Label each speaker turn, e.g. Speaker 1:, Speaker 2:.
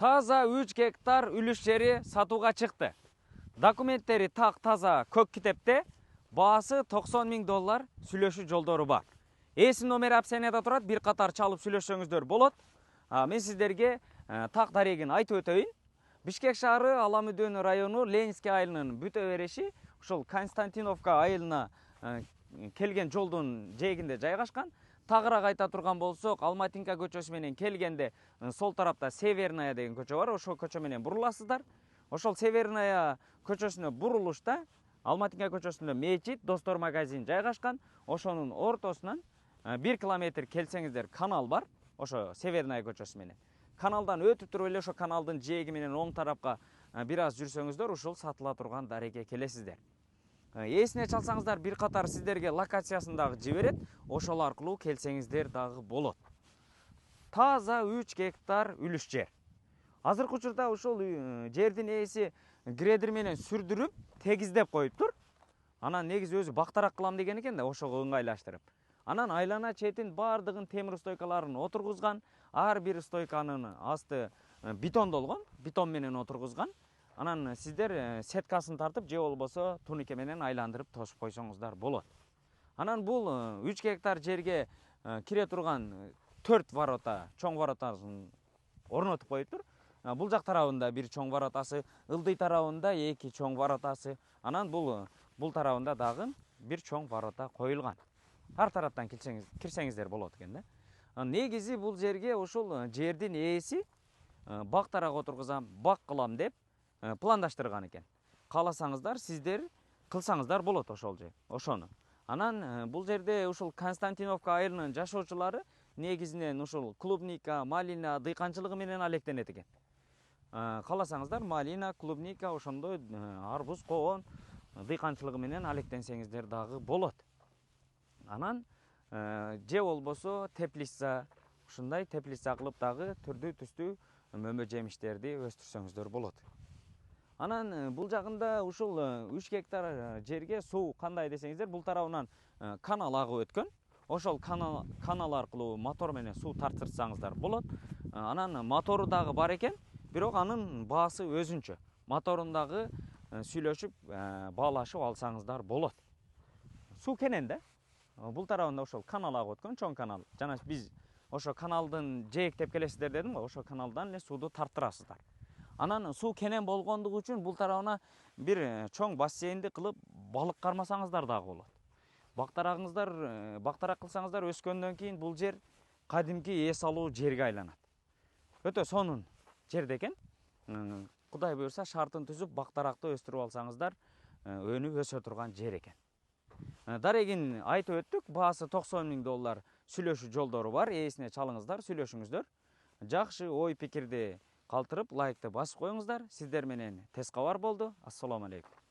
Speaker 1: Таза 3 гектар үлүш жери сатууга чыкты. Документтери так таза көк китепте, баасы $90.000 сүйлөшүү жолдору бар. Эсин номери описанияда турат, бир катар чалып сүйлөшсөңүздөр болот. Мен сиздерге так дарегин айтып өтөйүн. Бишкек шаары Аламүдөн району Ленинский айылынын бүтө бериши ушул Константиновка айылына келген жолдун жээгинде жайгашкан. Тагыраак айта турган болсок, Алматинка көчөсү менен келгенде сол тарапта Северная деген көчө бар, ошол көчө менен буруласыздар. Ошол Северная көчөсүнө бурулушта Алматинка көчөсүндө мечит, достор магазин жайгашкан. Ошонун ортосунан 1 километр келсеңиздер канал бар, ошо Северная көчөсү менен. Каналдан өтүп туруп эле ошо каналдын жээги менен оң тарапка бир аз жүрсөңүздөр ушул сатыла турган дареге келесиздер. Эсине чалсаңыздар, бир катар сиздерге локациясын дагы жиберет, ошол аркылуу келсеңиздер дагы болот. Таза 3 гектар үлүш жер. Азыркы учурда ушул жердин ээси гредер менен сүрдүрүп, тегиздеп коюптур. Анан негизи өзү бактарак кылам деген экен да, ошого ыңгайлаштырып. Анан айлана четин бардыгын темир стойкаларын отургузган, ар бир стойканын асты бетондолгон, бетон менен отургузган. Анан сиздер сеткасын тартып, же болбосо турнике менен айландырып тосуп койсоңуздар болот. Анан бул 3 гектар жерге кире турган 4 ворота, чоң воротасын орнотуп коюптур. Бул жак тарабында бир чоң воротасы, ылдый тарабында 2 чоң воротасы, анан бул тарабында дагы бир чоң ворота коюлган. Ар тараптан кирсеңиздер болот экен да. Негизи бул жерге ушул жердин ээси бактарак отургузам, бак кылам деп пландаштырган экен. Кааласаңыздар, сиздер кылсаңыздар болот ошону. Анан бул жерде ушул Константиновка айылынын жашоочулары негизинен ушул клубника, малина, дыйканчылыгы менен алектенет экен. Кааласаңыздар, малина, клубника, ошондой арбуз, коон дыйканчылыгы менен алектенсеңиздер дагы болот. Анан же болбосо теплица, ушундай теплица кылып дагы түрдүү түстүү мөмө жемиштерди өстүрсөңүздөр болот. Анан бул жагында ушул 3 гектар жерге суу кандай десеңиздер, бул тарабынан канал агып өткөн. Ошол канал аркылуу мотор менен суу тартырсаңыздар болот. Анан мотору дагы бар экен, бирок анын баасы өзүнчө. Моторун дагы сүйлөшүп, баалашып алсаңыздар болот. Суу кенен да. Бул тарабында ошол канал агып өткөн, чоң канал. Жана биз ошо каналдын жээктеп келесиздер дедим го, ошо каналдан эле сууду тарттырасыздар. Анан суу кенен болгондугу үчүн бул тарабына бир чоң бассейнди кылып балык кармасаңыздар дагы болот. Бактарак кылсаңыздар, өскөндөн кийин бул жер кадимки эс алуу жерге айланат. Өтө сонун жерде экен. Кудай буйрса, шартын түзүп, бактаракты өстүрүп алсаңыздар, өнүп өсө турган жер экен. Дарегин айтып өттүк, баасы $90.000 сүйлөшүү жолдору бар. Эсине чалыңыздар, сүйлөшүңүздөр. Жакшы ой пикирди калтырып, лайкты басып коюңуздар. Сиздер менен тез кабар болду. Ассаламу алейкум.